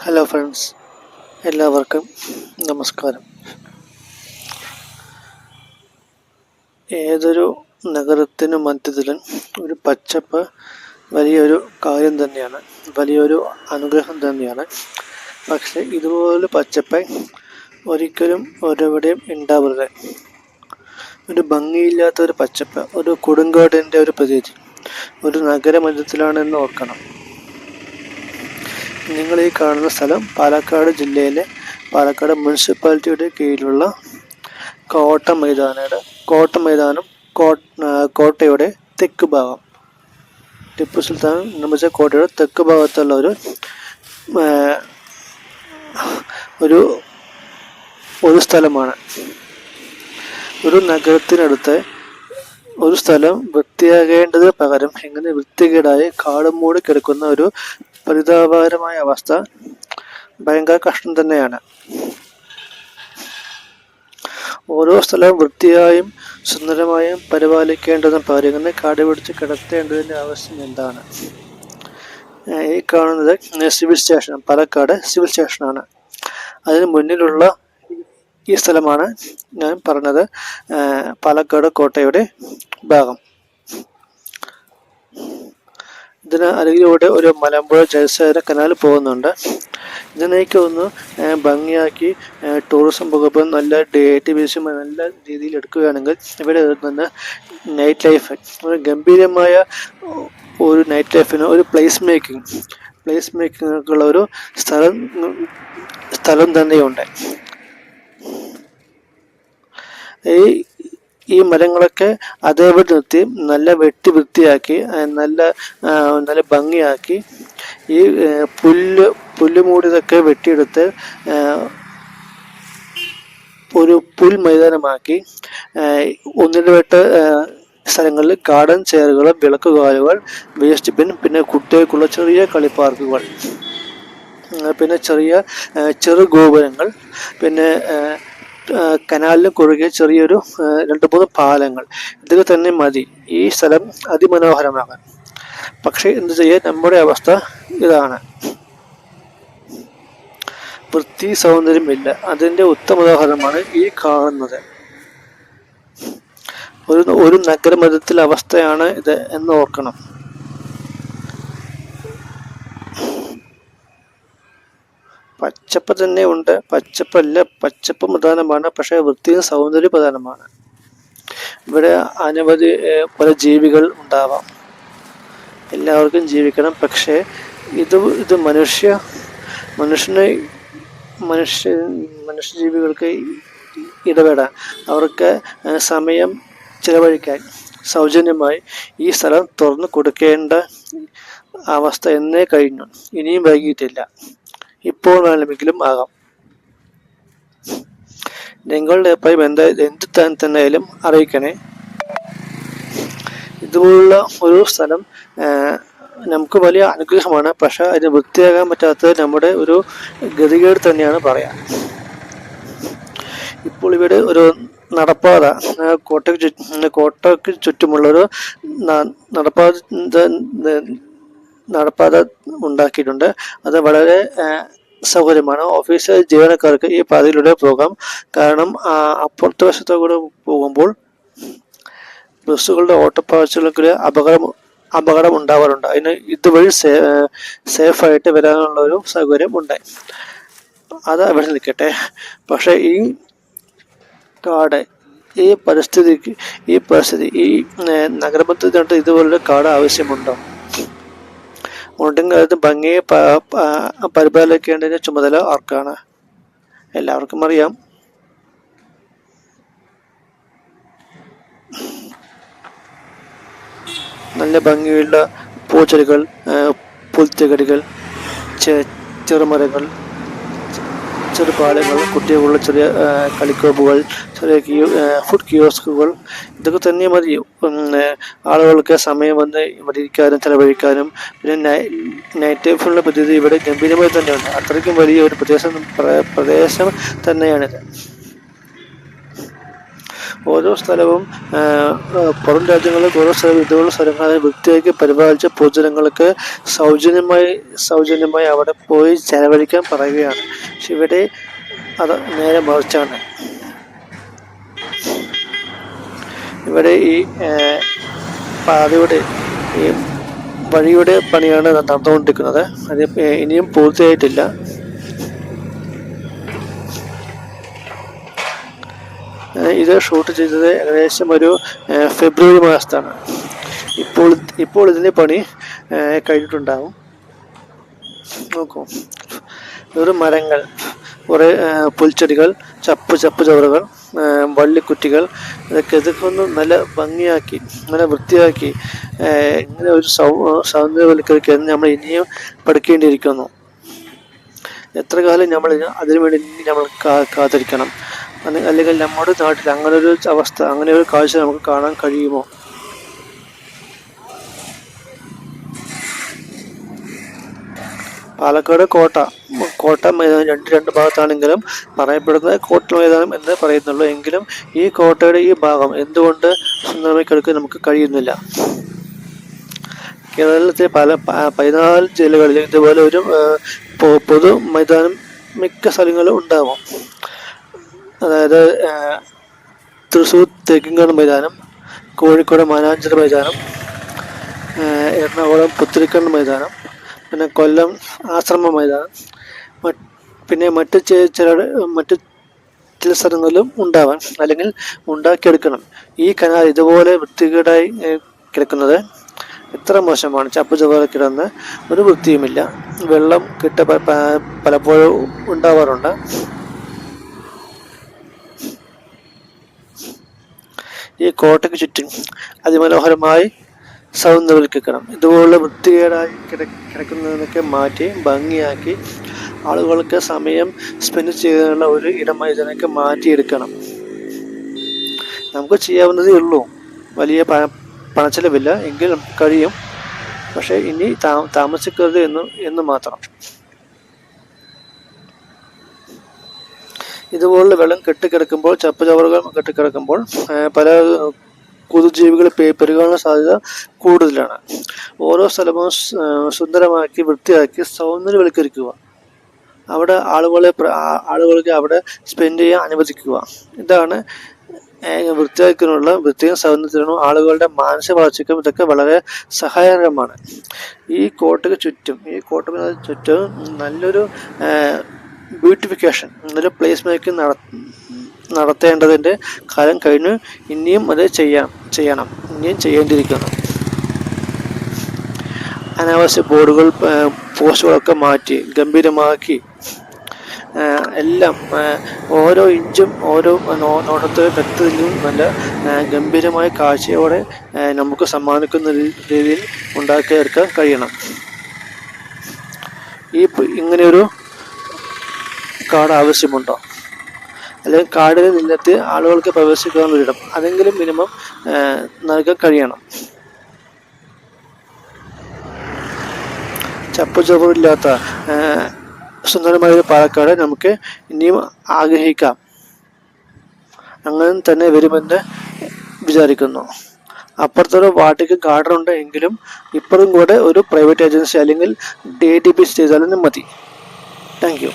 Hello friends, എല്ലാവർക്കും നമസ്കാരം. ഏതൊരു നഗരത്തിനു മധ്യത്തിലും ഒരു പച്ചപ്പ് വലിയൊരു കാര്യം തന്നെയാണ്, വലിയൊരു അനുഗ്രഹം തന്നെയാണ്. പക്ഷെ ഇതുപോലെ പച്ചപ്പ് ഒരിക്കലും ഒരെവിടെയും ഉണ്ടാവരുത്. ഒരു ഭംഗിയില്ലാത്ത ഒരു പച്ചപ്പ്, ഒരു കൊടുങ്കാടിൻ്റെ ഒരു പ്രതീതി ഒരു നഗരമധ്യത്തിലാണെന്ന് ഓർക്കണം. നിങ്ങൾ ഈ കാണുന്ന സ്ഥലം പാലക്കാട് ജില്ലയിലെ പാലക്കാട് മുനിസിപ്പാലിറ്റിയുടെ കീഴിലുള്ള കോട്ട മൈതാനം കോട്ടയുടെ തെക്ക് ഭാഗം, ടിപ്പു സുൽത്താൻ നിർമ്മിച്ച കോട്ടയുടെ തെക്ക് ഭാഗത്തുള്ള ഒരു സ്ഥലമാണ്. ഒരു നഗരത്തിനടുത്ത് ഒരു സ്ഥലം വൃത്തിയാകേണ്ടതിന് പകരം എങ്ങനെ വൃത്തികേടായി കാടും മൂടി കിടക്കുന്ന ഒരു പരിതാപകരമായ അവസ്ഥ ഭയങ്കര കഷ്ടം തന്നെയാണ്. ഓരോ സ്ഥലവും വൃത്തിയായും സുന്ദരമായും പരിപാലിക്കേണ്ടതും പകരം ഇങ്ങനെ കാട് പിടിച്ച് കിടത്തേണ്ടതിൻ്റെ ആവശ്യം എന്താണ്? ഈ കാണുന്നത് സിവിൽ സ്റ്റേഷൻ, പാലക്കാട് സിവിൽ സ്റ്റേഷനാണ്. അതിന് മുന്നിലുള്ള ഈ സ്ഥലമാണ് ഞാൻ പറഞ്ഞത്, പാലക്കാട് കോട്ടയുടെ ഭാഗം. ഇതിന് അരികിലൂടെ ഒരു മലമ്പുഴ ജലസേചന കനാൽ പോകുന്നുണ്ട്. ഇതിനേക്ക് ഒന്ന് ഭംഗിയാക്കി ടൂറിസം വകുപ്പ് നല്ല ഡേറ്റിവിസും നല്ല രീതിയിൽ എടുക്കുകയാണെങ്കിൽ ഇവിടെ നിന്ന് നൈറ്റ് ലൈഫ്, ഒരു ഗംഭീരമായ ഒരു നൈറ്റ് ലൈഫിന് ഒരു പ്ലേസ് മേക്കിങ്ങുള്ള ഒരു സ്ഥലം തന്നെയുണ്ട്. ഈ മരങ്ങളൊക്കെ അതേപടി നിർത്തി നല്ല വെട്ടി വൃത്തിയാക്കി നല്ല ഭംഗിയാക്കി ഈ പുല്ല് മൂടിയതൊക്കെ വെട്ടിയെടുത്ത് ഒരു പുൽ മൈതാനമാക്കി ഒന്നിടവിട്ട സ്ഥലങ്ങളിൽ ഗാർഡൻ ചെയറുകൾ, വിളക്കുകാലുകൾ, വേസ്റ്റ് ബിൻ, പിന്നെ കുട്ടികൾക്കുള്ള ചെറിയ കളിപ്പാർക്കുകൾ, പിന്നെ ചെറു ഗോപുരങ്ങൾ, പിന്നെ കനാലിന് കുറുകെ ചെറിയൊരു 2-3 പാലങ്ങൾ. ഇതൊക്കെ തന്നെ മതി ഈ സ്ഥലം അതിമനോഹരമാകാൻ. പക്ഷെ എന്ത് ചെയ്യാൻ, നമ്മുടെ അവസ്ഥ ഇതാണ്. വൃത്തി സൗന്ദര്യമില്ല. അതിൻ്റെ ഉത്തമ ഉദാഹരണമാണ് ഈ കാണുന്നത്. ഒരു നഗരമധ്യത്തിലെ അവസ്ഥയാണ് ഇത് എന്ന് ഓർക്കണം. പച്ചപ്പ് തന്നെ ഉണ്ട്, പച്ചപ്പ് പ്രധാനമാണ്, പക്ഷേ വൃത്തിയും സൗന്ദര്യം പ്രധാനമാണ്. ഇവിടെ അനവധി പല ജീവികൾ ഉണ്ടാവാം, എല്ലാവർക്കും ജീവിക്കണം. പക്ഷേ ഇത് മനുഷ്യജീവികൾക്ക് ഇടപെടാൻ, അവർക്ക് സമയം ചിലവഴിക്കാൻ സൗജന്യമായി ഈ സ്ഥലം തുറന്നു കൊടുക്കേണ്ട അവസ്ഥ എന്നേ കഴിഞ്ഞു. ഇനിയും വൈകിട്ടില്ല, ഇപ്പോൾ വേണമെങ്കിലും ആകാം. നിങ്ങളുടെ അഭിപ്രായം എന്ത് തന്നെയായാലും അറിയിക്കണേ. ഇതുപോലുള്ള ഒരു സ്ഥലം നമുക്ക് വലിയ അനുഗ്രഹമാണ്. പക്ഷെ അതിന് വൃത്തിയാകാൻ പറ്റാത്തത് നമ്മുടെ ഒരു ഗതികേട് തന്നെയാണ് പറയാം. ഇപ്പോൾ ഇവിടെ ഒരു നടപ്പാത, കോട്ടയ്ക്ക് ചുറ്റുമുള്ള ഒരു നടപ്പാത ഉണ്ടാക്കിയിട്ടുണ്ട്. അത് വളരെ സൗകര്യമാണ്. ഓഫീസ് ജീവനക്കാർക്ക് ഈ പാതയിലൂടെ പോകാം. കാരണം അപ്പുറത്തെ വശത്തുകൂടെ പോകുമ്പോൾ ബസ്സുകളുടെ ഓട്ടപ്പാച്ചിലൊക്കെ അപകടം ഉണ്ടാവാറുണ്ട്. അതിന് ഇതുവഴി സേഫായിട്ട് വരാനുള്ള ഒരു സൗകര്യം ഉണ്ട്. അത് അവിടെ നിൽക്കട്ടെ. പക്ഷെ ഈ കാട്, ഈ പരിസ്ഥിതി ഈ നഗരമധ്യത്തിനായിട്ട് ഇതുപോലൊരു കാട് ആവശ്യമുണ്ടോ? ഉണ്ടെങ്കിൽ അത് ഭംഗിയെ പരിപാലിക്കേണ്ടതിന്റെ ചുമതല ആർക്കാണ്? എല്ലാവർക്കും അറിയാം. നല്ല ഭംഗിയുള്ള പൂച്ചെടികൾ, പുൽത്തകടികൾ, ചെറുമരങ്ങൾ, ചെറുപാലങ്ങൾ, കുട്ടികളുള്ള ചെറിയ കളിക്കോപ്പുകൾ, ചെറിയ ഫുഡ് കിയോസ്കുകൾ, ഇതൊക്കെ തന്നെ മതി ആളുകൾക്ക് സമയം വന്ന് ഇവിടെ ഇരിക്കാനും ചെലവഴിക്കാനും. പിന്നെ നൈറ്റ് ലൈഫിനുള്ള പദ്ധതി ഇവിടെ ഗംഭീരമായി തന്നെയുണ്ട്. അത്രയ്ക്കും വലിയ ഒരു പ്രദേശം തന്നെയാണിത്. ഓരോ സ്ഥലവും പുറം രാജ്യങ്ങളിൽ ഓരോ സ്ഥലം ഇതുപോലുള്ള സ്ഥലങ്ങളെ വൃത്തിയാക്കി പരിപാലിച്ച പൊതുജനങ്ങൾക്ക് സൗജന്യമായി അവിടെ പോയി ചെലവഴിക്കാൻ പറയുകയാണ്. പക്ഷെ ഇവിടെ അത് നേരെ മറിച്ചാണ്. ഇവിടെ ഈ പാതയുടെ ഈ വഴിയുടെ പണിയാണ് നടന്നുകൊണ്ടിരിക്കുന്നത്. അത് ഇനിയും പൂർത്തിയായിട്ടില്ല. ഇത് ഷൂട്ട് ചെയ്തത് ഏകദേശം ഒരു ഫെബ്രുവരി മാസത്താണ്. ഇപ്പോൾ ഇതിൻ്റെ പണി കഴിഞ്ഞിട്ടുണ്ടാകും. നോക്കൂ, ഒരു മരങ്ങൾ, കുറേ പുൽച്ചെടികൾ, ചപ്പ് ചവറുകൾ, വള്ളിക്കുറ്റികൾ, ഇതൊക്കെ ഒന്ന് നല്ല ഭംഗിയാക്കി നല്ല വൃത്തിയാക്കി ഇങ്ങനെ ഒരു സൗന്ദര്യവൽക്കരിക്കാൻ നമ്മൾ ഇനിയും പഠിക്കേണ്ടിയിരിക്കുന്നു. എത്ര കാലം നമ്മൾ അതിനുവേണ്ടി നമ്മൾ കാത്തിരിക്കണം? അല്ലെങ്കിൽ നമ്മുടെ നാട്ടിൽ അങ്ങനെ ഒരു അവസ്ഥ, അങ്ങനെ ഒരു കാഴ്ച നമുക്ക് കാണാൻ കഴിയുമോ? പാലക്കാട് കോട്ട മൈതാനം രണ്ട് ഭാഗത്താണെങ്കിലും പറയപ്പെടുന്നത് കോട്ട മൈതാനം എന്ന് പറയുന്നുള്ളൂ. എങ്കിലും ഈ കോട്ടയുടെ ഈ ഭാഗം എന്തുകൊണ്ട് സുന്ദരമായി കിടക്കാൻ നമുക്ക് കഴിയുന്നില്ല? കേരളത്തിലെ 14 ജില്ലകളിൽ ഇതുപോലെ ഒരു പൊതു മൈതാനം മിക്ക സ്ഥലങ്ങളിലും ഉണ്ടാകും. അതായത് തൃശ്ശൂർ തേക്കിൻകാട് മൈതാനം, കോഴിക്കോട് മാനാഞ്ചിറ മൈതാനം, എറണാകുളം പുത്തരിക്കണ്ടം മൈതാനം, പിന്നെ കൊല്ലം ആശ്രമ മൈതാനം, പിന്നെ മറ്റു ചില സ്ഥലങ്ങളിലും ഉണ്ടാവാൻ അല്ലെങ്കിൽ ഉണ്ടാക്കിയെടുക്കണം. ഈ കനാൽ ഇതുപോലെ വൃത്തികേടായി കിടക്കുന്നത് എത്ര മോശമാണ്. ചപ്പ് ചവറ് കിടന്ന് ഒരു വൃത്തിയുമില്ല. വെള്ളം പലപ്പോഴും ഉണ്ടാവാറുണ്ട്. ഈ കോട്ടയ്ക്ക് ചുറ്റും അതിമനോഹരമായി സൗന്ദര്യവൽക്കരിക്കണം. ഇതുപോലുള്ള വൃത്തികേടായി കിടക്കുന്നതിനൊക്കെ മാറ്റി ഭംഗിയാക്കി ആളുകൾക്ക് സമയം സ്പെൻഡ് ചെയ്യാനുള്ള ഒരു ഇടമായി ഇതിനൊക്കെ മാറ്റിയെടുക്കണം. നമുക്ക് ചെയ്യാവുന്നതേ ഉള്ളൂ. വലിയ പണച്ചെലവില്ല, എങ്കിൽ നമുക്ക് കഴിയും. പക്ഷേ ഇനി താമസിക്കരുത് എന്ന് മാത്രം. ഇതുപോലുള്ള വെള്ളം കെട്ടിക്കിടക്കുമ്പോൾ, ചപ്പ് ചവറുകൾ കെട്ടിക്കിടക്കുമ്പോൾ പല കൊതുജീവികൾ പെരുകാനുള്ള സാധ്യത കൂടുതലാണ്. ഓരോ സ്ഥലവും സുന്ദരമാക്കി വൃത്തിയാക്കി സൗന്ദര്യവൽക്കരിക്കുക. അവിടെ ആളുകൾക്ക് അവിടെ സ്പെൻഡ് ചെയ്യാൻ അനുവദിക്കുക. ഇതാണ് വൃത്തിയും സൗന്ദര്യത്തിനും ആളുകളുടെ മാനസിക വളർച്ചയ്ക്കും ഇതൊക്കെ വളരെ സഹായകരമാണ്. ഈ കോട്ടയ്ക്ക് ചുറ്റും നല്ലൊരു ബ്യൂട്ടിഫിക്കേഷൻ, നല്ലൊരു പ്ലേസ് മേക്കിംഗ് നടത്തേണ്ടതിൻ്റെ കാലം കഴിഞ്ഞു. ഇനിയും അത് ചെയ്യണം, ഇനിയും ചെയ്യേണ്ടിയിരിക്കുന്നു. അനാവശ്യ ബോർഡുകൾ, പോസ്റ്റുകളൊക്കെ മാറ്റി ഗംഭീരമാക്കി എല്ലാം ഓരോ ഇഞ്ചും ഓരോ നോട്ടത്തെ വ്യക്തതയിലും നല്ല ഗംഭീരമായ കാഴ്ചയോടെ നമുക്ക് സമ്മാനിക്കുന്ന രീതിയിൽ ഉണ്ടാക്കിയെടുക്കാൻ കഴിയണം. ഇങ്ങനെയൊരു കാട് ആവശ്യമുണ്ടോ? അല്ലെങ്കിൽ കാടിൽ നിന്നെത്തി ആളുകൾക്ക് പ്രവേശിക്കാനുള്ള ഇടം അതെങ്കിലും മിനിമം നൽകാൻ കഴിയണം. ചപ്പുചവറില്ലാത്ത സുന്ദരമായൊരു പാലക്കാട് നമുക്ക് ഇനിയും ആഗ്രഹിക്കാം. അങ്ങനെ തന്നെ വരുമെന്ന് വിചാരിക്കുന്നു. അപ്പുറത്തൊരു വാട്ടിക്ക് ഗാർഡൻ ഉണ്ട് എങ്കിലും ഇപ്പോഴും കൂടെ ഒരു പ്രൈവറ്റ് ഏജൻസി അല്ലെങ്കിൽ DITP ചെയ്താലും മതി. Thank you.